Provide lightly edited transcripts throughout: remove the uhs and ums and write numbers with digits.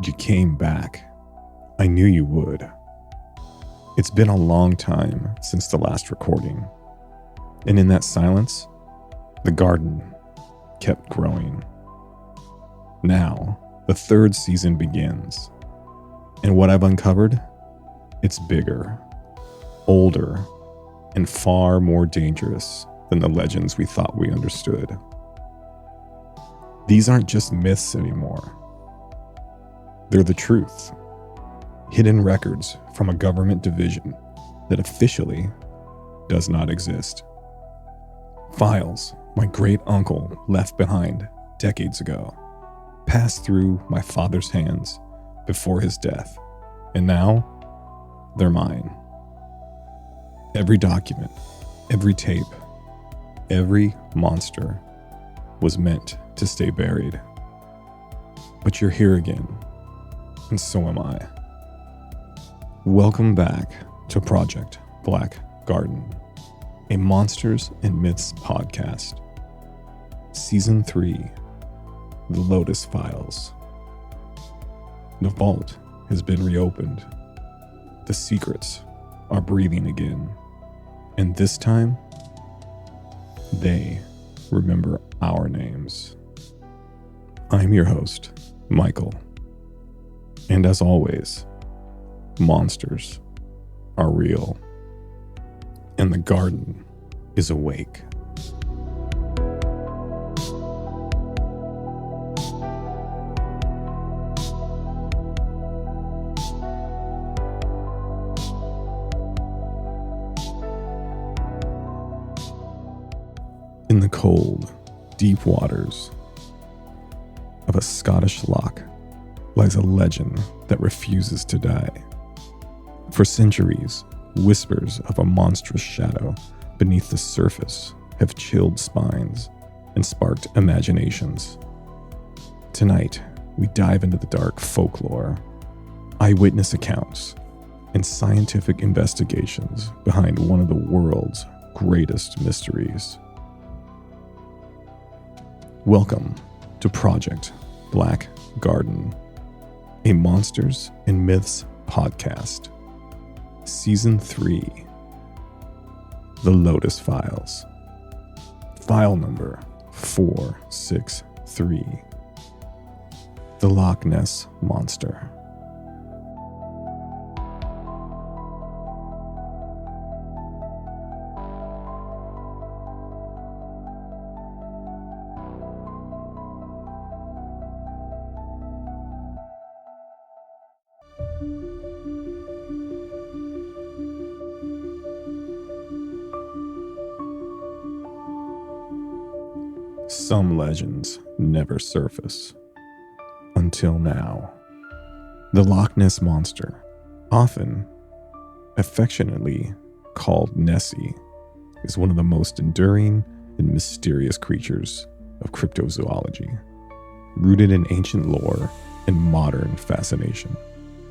You came back. I knew you would. It's been a long time since the last recording, and in that silence, the garden kept growing. Now, the third season begins, and what I've uncovered, it's bigger, older, and far more dangerous than the legends we thought we understood. These aren't just myths anymore. They're the truth. Hidden records from a government division that officially does not exist. Files my great uncle left behind decades ago passed through my father's hands before his death, and now they're mine. Every document, every tape, every monster was meant to stay buried. But you're here again, and so am I. Welcome back to Project Black Garden, a Monsters and Myths podcast. Season 3, The Lotus Files. The vault has been reopened. The secrets are breathing again. And this time, they remember our names. I'm your host, Michael. And as always, monsters are real. And the garden is awake. In the cold, deep waters of a Scottish loch lies a legend that refuses to die. For centuries, whispers of a monstrous shadow beneath the surface have chilled spines and sparked imaginations. Tonight, we dive into the dark folklore, eyewitness accounts, and scientific investigations behind one of the world's greatest mysteries. Welcome to Project Black Garden, a Monsters and Myths podcast. Season 3, The Lotus Files. File number 463, The Loch Ness Monster. Some legends never surface. Until now. The Loch Ness Monster, often affectionately called Nessie, is one of the most enduring and mysterious creatures of cryptozoology. Rooted in ancient lore and modern fascination,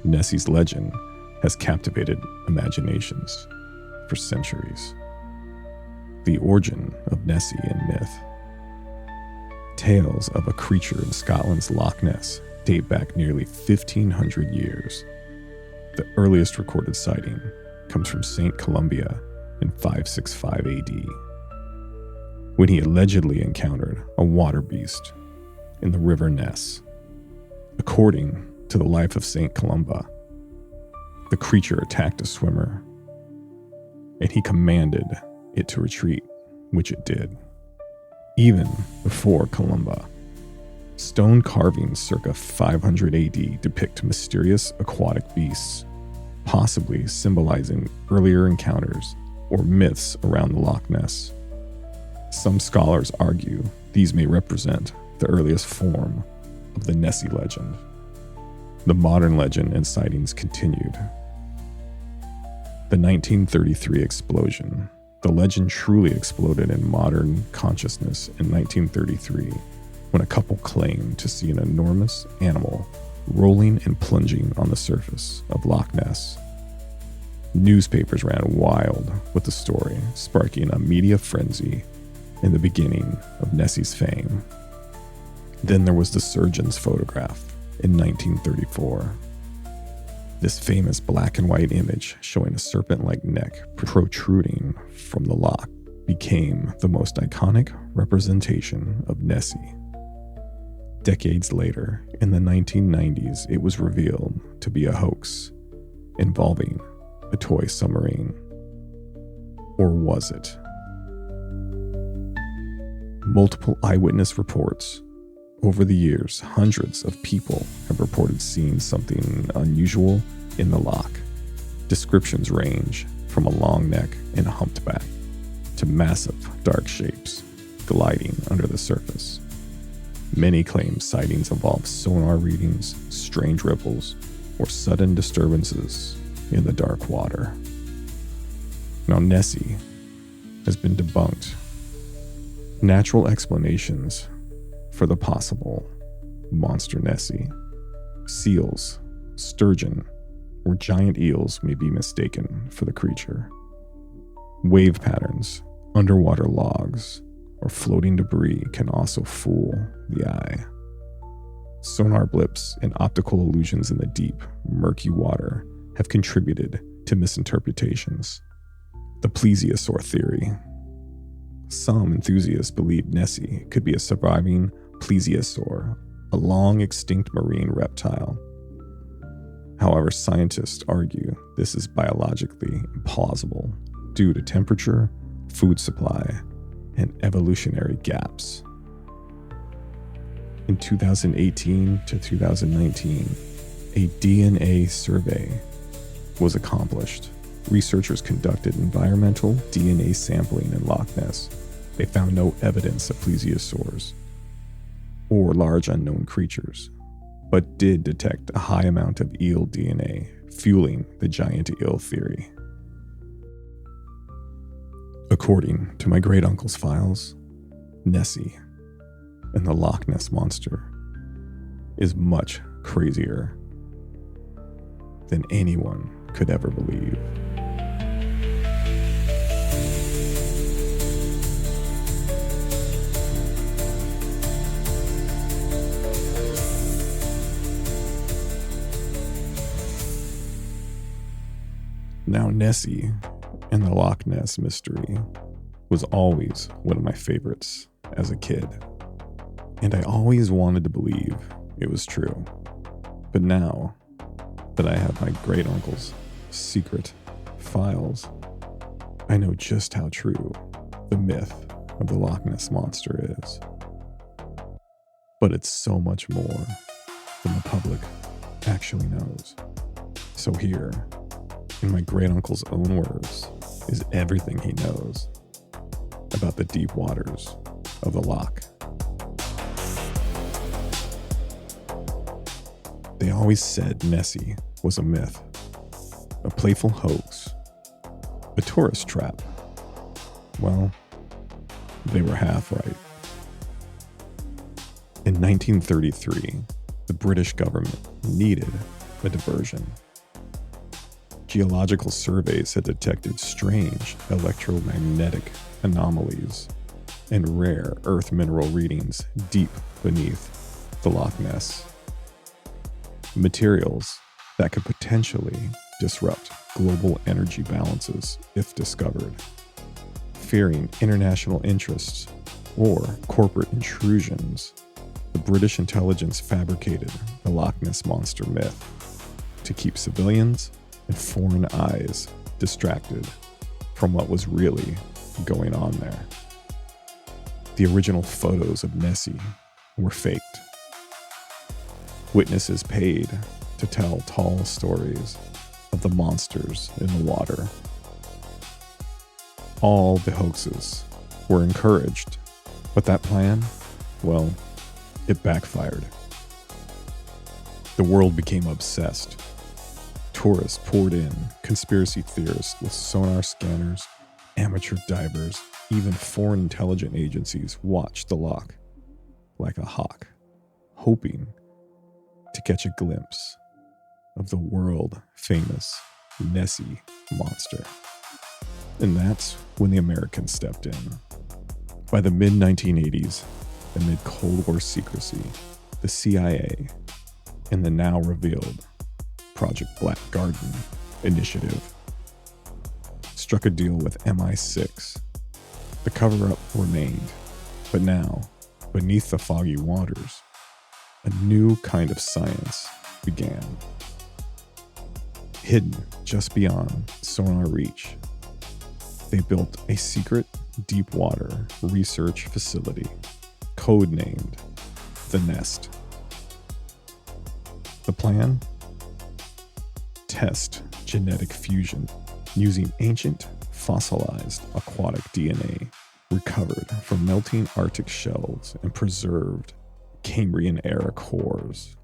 Nessie's legend has captivated imaginations for centuries. The origin of Nessie in myth. Tales of a creature in Scotland's Loch Ness date back nearly 1,500 years. The earliest recorded sighting comes from St. Columba in 565 AD, when he allegedly encountered a water beast in the River Ness. According to the life of St. Columba, the creature attacked a swimmer, and he commanded it to retreat, which it did. Even before Columba, stone carvings circa 500 AD depict mysterious aquatic beasts, possibly symbolizing earlier encounters or myths around the Loch Ness. Some scholars argue these may represent the earliest form of the Nessie legend. The modern legend and sightings continued. The 1933 explosion. The legend truly exploded in modern consciousness in 1933 when a couple claimed to see an enormous animal rolling and plunging on the surface of Loch Ness. Newspapers ran wild with the story, sparking a media frenzy in the beginning of Nessie's fame. Then there was the surgeon's photograph in 1934. This famous black and white image showing a serpent-like neck protruding from the loch became the most iconic representation of Nessie. Decades later, in the 1990s, it was revealed to be a hoax involving a toy submarine. Or was it? Multiple eyewitness reports. Over the years, hundreds of people have reported seeing something unusual in the loch. Descriptions range from a long neck and a humped back to massive dark shapes gliding under the surface. Many claim sightings involve sonar readings, strange ripples, or sudden disturbances in the dark water. Now, Nessie has been debunked. Natural explanations for the possible monster Nessie. Seals, sturgeon, or giant eels may be mistaken for the creature. Wave patterns, underwater logs, or floating debris can also fool the eye. Sonar blips and optical illusions in the deep, murky water have contributed to misinterpretations. The plesiosaur theory. Some enthusiasts believe Nessie could be a surviving plesiosaur, a long-extinct marine reptile. However, scientists argue this is biologically implausible due to temperature, food supply, and evolutionary gaps. In 2018 to 2019, a DNA survey was accomplished. Researchers conducted environmental DNA sampling in Loch Ness. They found no evidence of plesiosaurs or large unknown creatures, but did detect a high amount of eel DNA, fueling the giant eel theory. According to my great-uncle's files, Nessie and the Loch Ness Monster is much crazier than anyone could ever believe. Now, Nessie and the Loch Ness mystery was always one of my favorites as a kid, and I always wanted to believe it was true. But now that I have my great-uncle's secret files, I know just how true the myth of the Loch Ness Monster is. But it's so much more than the public actually knows. So here, in my great-uncle's own words, is everything he knows about the deep waters of the loch. They always said Nessie was a myth, a playful hoax, a tourist trap. Well, they were half right. In 1933, the British government needed a diversion. Geological surveys had detected strange electromagnetic anomalies and rare earth mineral readings deep beneath the Loch Ness. Materials that could potentially disrupt global energy balances if discovered. Fearing international interests or corporate intrusions, the British intelligence fabricated the Loch Ness Monster myth to keep civilians and foreign eyes distracted from what was really going on there. The original photos of Nessie were faked. Witnesses paid to tell tall stories of the monsters in the water. All the hoaxes were encouraged, but that plan, well, it backfired. The world became obsessed. Tourists poured in, conspiracy theorists with sonar scanners, amateur divers, even foreign intelligence agencies watched the loch like a hawk, hoping to catch a glimpse of the world-famous Nessie monster. And that's when the Americans stepped in. By the mid-1980s, amid Cold War secrecy, the CIA in the now revealed Project Black Garden initiative struck a deal with MI6. The cover-up remained, but now, beneath the foggy waters, a new kind of science began. Hidden just beyond sonar reach, they built a secret deep water research facility, codenamed The Nest. The plan? Test genetic fusion using ancient fossilized aquatic DNA recovered from melting Arctic shelves and preserved Cambrian-era cores.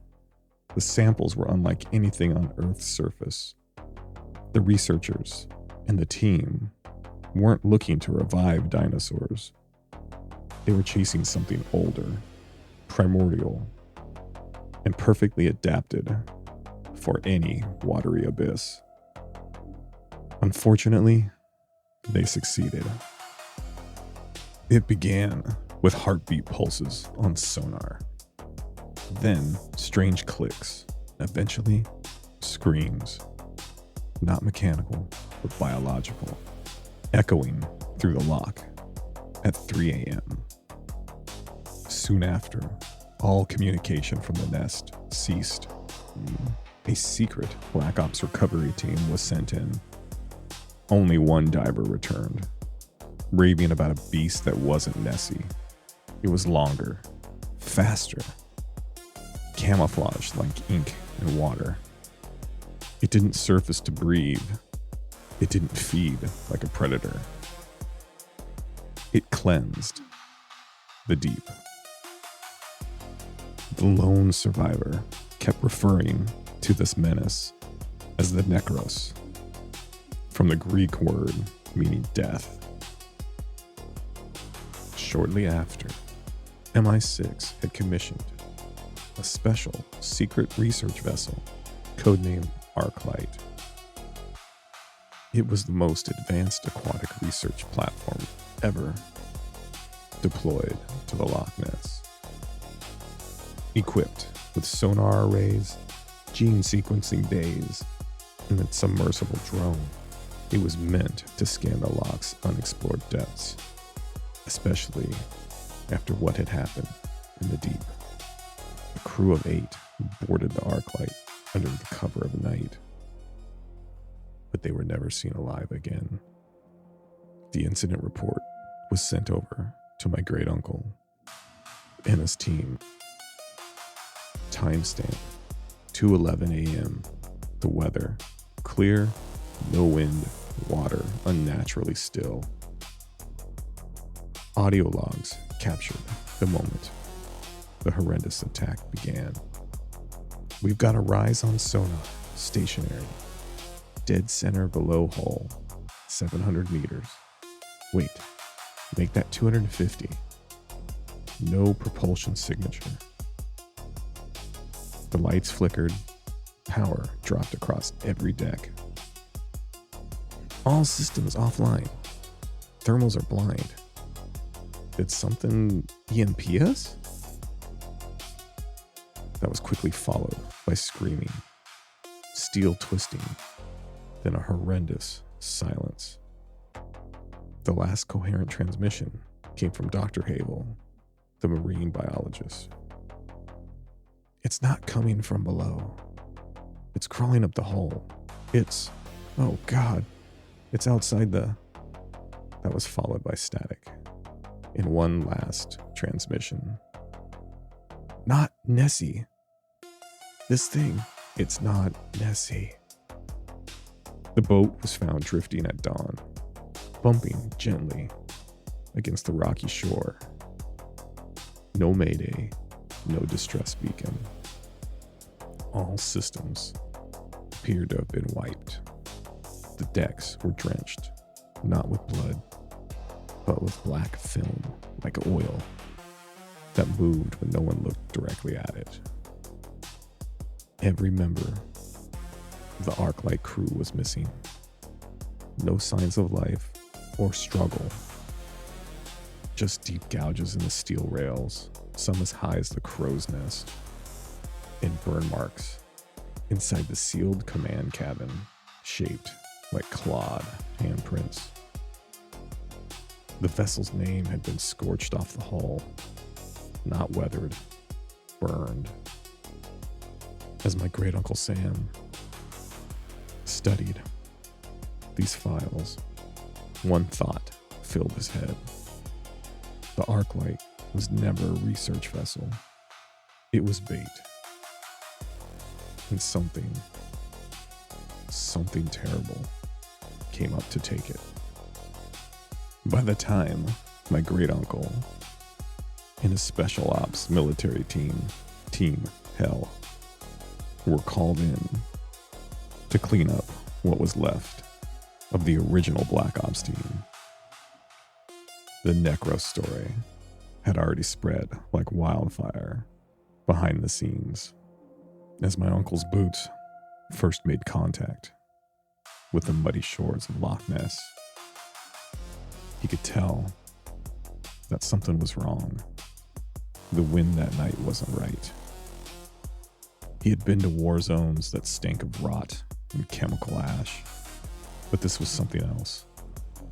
The samples were unlike anything on Earth's surface. The researchers and the team weren't looking to revive dinosaurs. They were chasing something older, primordial, and perfectly adapted for any watery abyss. Unfortunately, they succeeded. It began with heartbeat pulses on sonar. Then strange clicks, eventually screams, not mechanical, but biological, echoing through the loch at 3 a.m. Soon after, all communication from the nest ceased. A secret Black Ops recovery team was sent in. Only one diver returned, raving about a beast that wasn't Nessie. It was longer, faster, camouflaged like ink and water. It didn't surface to breathe. It didn't feed like a predator. It cleansed the deep. The lone survivor kept referring to this menace as the Necros, from the Greek word meaning death. Shortly after, MI6 had commissioned a special secret research vessel, codenamed Arclight. It was the most advanced aquatic research platform ever deployed to the Loch Ness. Equipped with sonar arrays, gene sequencing bays, and a submersible drone, it was meant to scan the loch's unexplored depths, especially after what had happened in the deep. A crew of 8 boarded the Arclight under the cover of night, but they were never seen alive again. The incident report was sent over to my great uncle and his team. Timestamp 2:11 a.m. The weather clear, no wind, water unnaturally still. Audio logs captured the moment the horrendous attack began. We've got a rise on sonar, stationary, dead center below hull, 700 meters. Wait, make that 250. No propulsion signature. The lights flickered, power dropped across every deck. All systems offline. Thermals are blind. Did something EMP us? That was quickly followed by screaming, steel twisting, then a horrendous silence. The last coherent transmission came from Dr. Havel, the marine biologist. It's not coming from below. It's crawling up the hull. Oh God, it's outside the... That was followed by static in one last transmission. Not Nessie. This thing, it's not Nessie. The boat was found drifting at dawn, bumping gently against the rocky shore. No mayday, no distress beacon. All systems appeared to have been wiped. The decks were drenched, not with blood, but with black film like oil that moved when no one looked directly at it. Every member of the Arclight crew was missing. No signs of life or struggle. Just deep gouges in the steel rails, some as high as the crow's nest. and burn marks inside the sealed command cabin shaped like clawed handprints. The vessel's name had been scorched off the hull, not weathered, burned. As my great uncle Sam studied these files, one thought filled his head. The Arclight was never a research vessel. It was bait. And something terrible came up to take it. By the time my great uncle and his special ops military team, Team Hell, were called in to clean up what was left of the original Black Ops team, the Necro story had already spread like wildfire behind the scenes as my uncle's boots first made contact with the muddy shores of Loch Ness. He could tell that something was wrong. The wind that night wasn't right. He had been to war zones that stank of rot and chemical ash, but this was something else,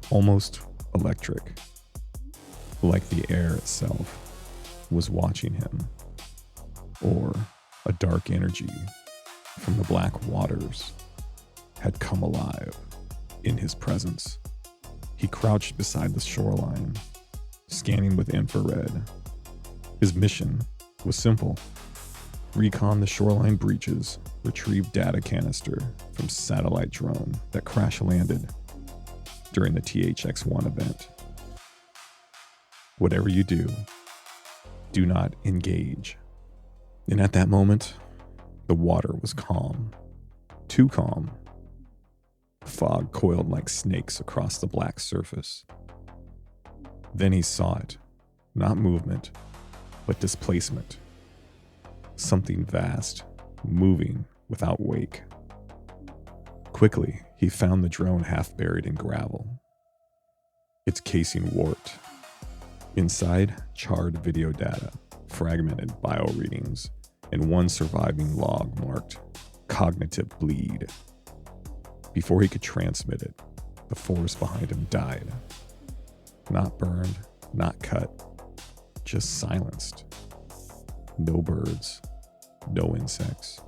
almost electric, like the air itself was watching him, or a dark energy from the black waters had come alive in his presence. He crouched beside the shoreline, scanning with infrared. His mission was simple: recon the shoreline breaches, retrieve data canister from satellite drone that crash landed during the THX-1 event. Whatever you do, do not engage. And at that moment, the water was calm. Too calm. Fog coiled like snakes across the black surface. Then he saw it. Not movement, but displacement. Something vast, moving without wake. Quickly, he found the drone half buried in gravel, its casing warped. Inside, charred video data, fragmented bio readings, and one surviving log marked cognitive bleed. Before he could transmit it, the forest behind him died. Not burned, not cut, just silenced. No birds, no insects.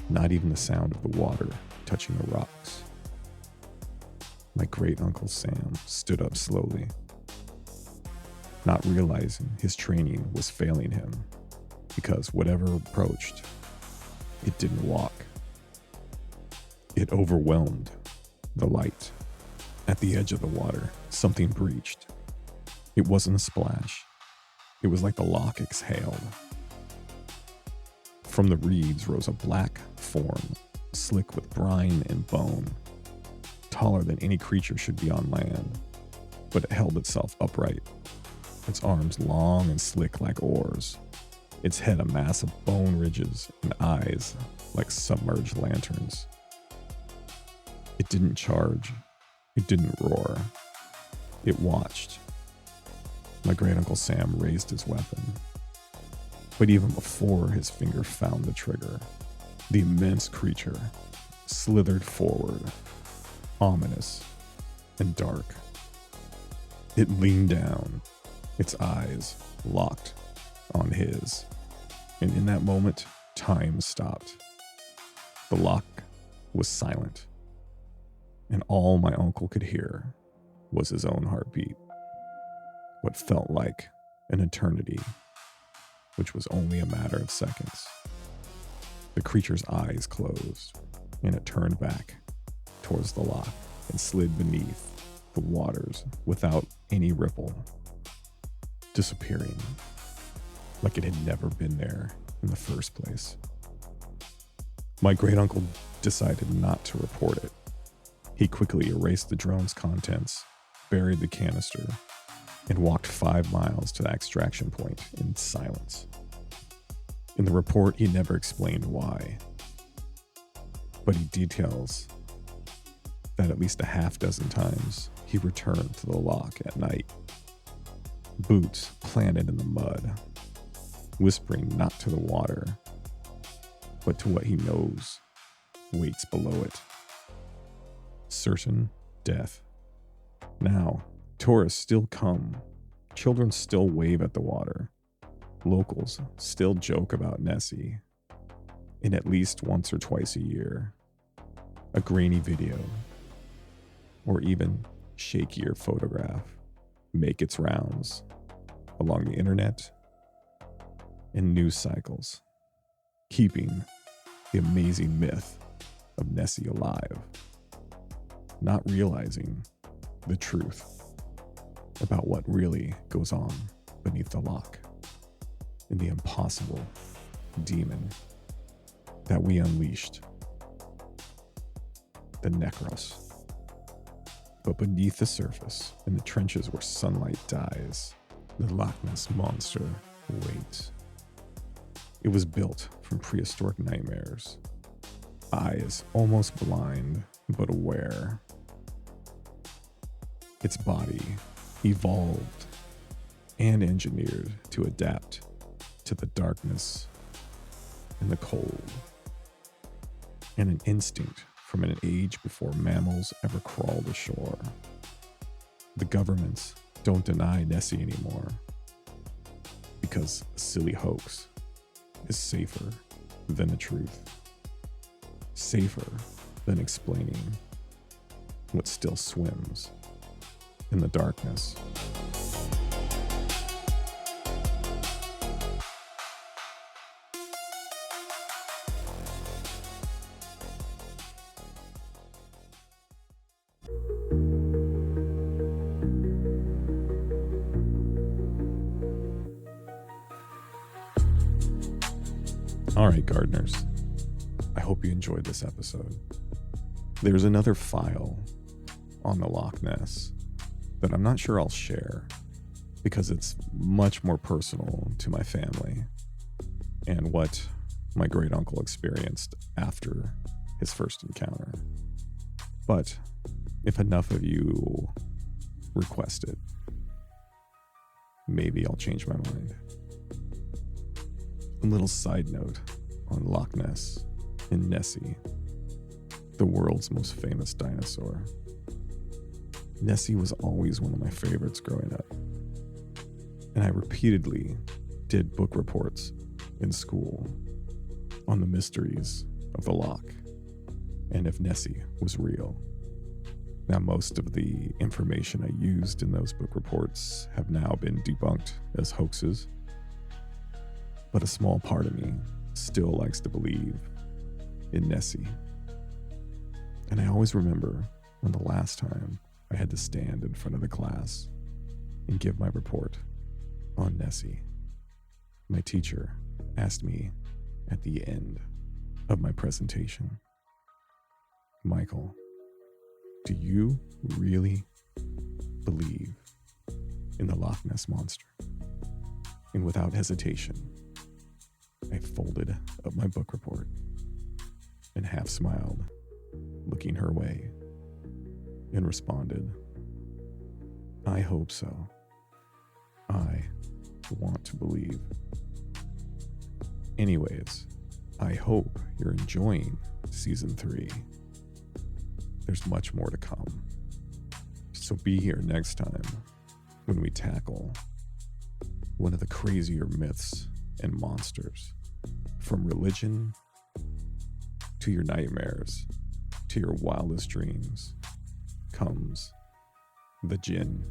Not even the sound of the water touching the rocks. My great uncle Sam stood up slowly, not realizing his training was failing him, because whatever approached, it didn't walk. It overwhelmed the light. At the edge of the water, something breached. It wasn't a splash. It was like the loch exhaled. From the reeds rose a black form, slick with brine and bone, taller than any creature should be on land, but it held itself upright, its arms long and slick like oars, its head a mass of bone ridges and eyes like submerged lanterns. It didn't charge. It didn't roar. It watched. My great uncle Sam raised his weapon. But even before his finger found the trigger, the immense creature slithered forward, ominous and dark. It leaned down, its eyes locked on his. And in that moment, time stopped. The loch was silent. And all my uncle could hear was his own heartbeat. What felt like an eternity, which was only a matter of seconds. The creature's eyes closed, and it turned back towards the loch and slid beneath the waters without any ripple, disappearing like it had never been there in the first place. My great uncle decided not to report it. He quickly erased the drone's contents, buried the canister, and walked 5 miles to the extraction point in silence. In the report, he never explained why, but he details that at least a half dozen times he returned to the loch at night, boots planted in the mud, whispering not to the water, but to what he knows waits below it. Certain death. Now, tourists still come. Children still wave at the water. Locals still joke about Nessie. And at least once or twice a year, a grainy video or even shakier photograph make its rounds along the internet and news cycles, keeping the amazing myth of Nessie alive, not realizing the truth about what really goes on beneath the loch and the impossible demon that we unleashed, the Necros. But beneath the surface, in the trenches where sunlight dies, the Loch Ness Monster waits. It was built from prehistoric nightmares, eyes almost blind but aware. Its body evolved and engineered to adapt to the darkness and the cold, and an instinct from an age before mammals ever crawled ashore. The governments don't deny Nessie anymore because a silly hoax is safer than the truth, safer than explaining what still swims in the darkness. All right, gardeners, I hope you enjoyed this episode. There's another file on the Loch Ness that I'm not sure I'll share because it's much more personal to my family and what my great uncle experienced after his first encounter. But if enough of you request it, maybe I'll change my mind. A little side note on Loch Ness and Nessie, the world's most famous dinosaur. Nessie was always one of my favorites growing up, and I repeatedly did book reports in school on the mysteries of the loch and if Nessie was real. Now, most of the information I used in those book reports have now been debunked as hoaxes, but a small part of me still likes to believe in Nessie. And I always remember when the last time I had to stand in front of the class and give my report on Nessie. My teacher asked me at the end of my presentation, "Michael, do you really believe in the Loch Ness Monster?" And without hesitation, I folded up my book report and half smiled, looking her way, and responded, "I hope so. I want to believe." Anyways, I hope you're enjoying season 3. There's much more to come. So be here next time when we tackle one of the crazier myths and monsters, from religion to your nightmares to your wildest dreams, comes the Jinn.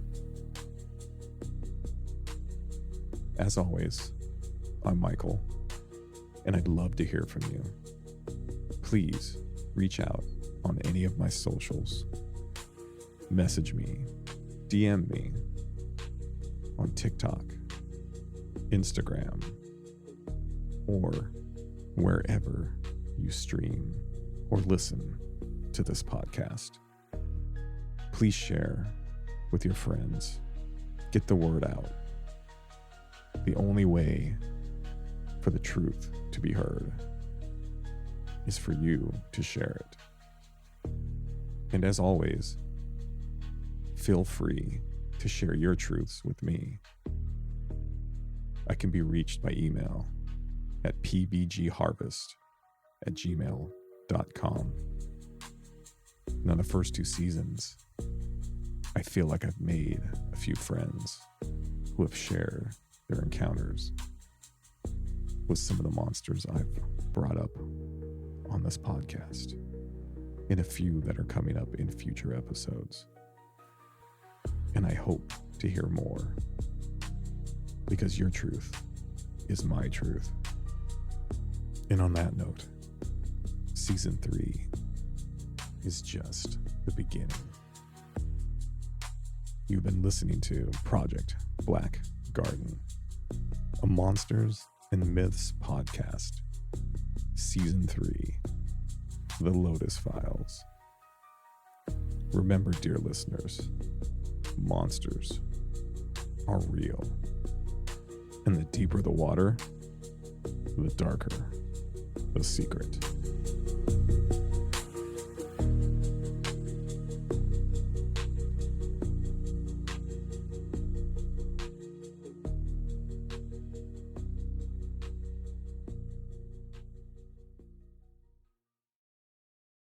As always, I'm Michael, and I'd love to hear from you. Please reach out on any of my socials. Message me, DM me on TikTok, Instagram, or wherever you stream or listen to this podcast. Please share with your friends. Get the word out. The only way for the truth to be heard is for you to share it. And as always, feel free to share your truths with me. I can be reached by email at pbgharvest@gmail.com. Now, the first 2 seasons, I feel like I've made a few friends who have shared their encounters with some of the monsters I've brought up on this podcast, and a few that are coming up in future episodes. And I hope to hear more, because your truth is my truth. And on that note, season 3 is just the beginning. You've been listening to Project Black Garden, a Monsters and Myths podcast, season 3, The Lotus Files. Remember, dear listeners, monsters are real. And the deeper the water, the darker the secret.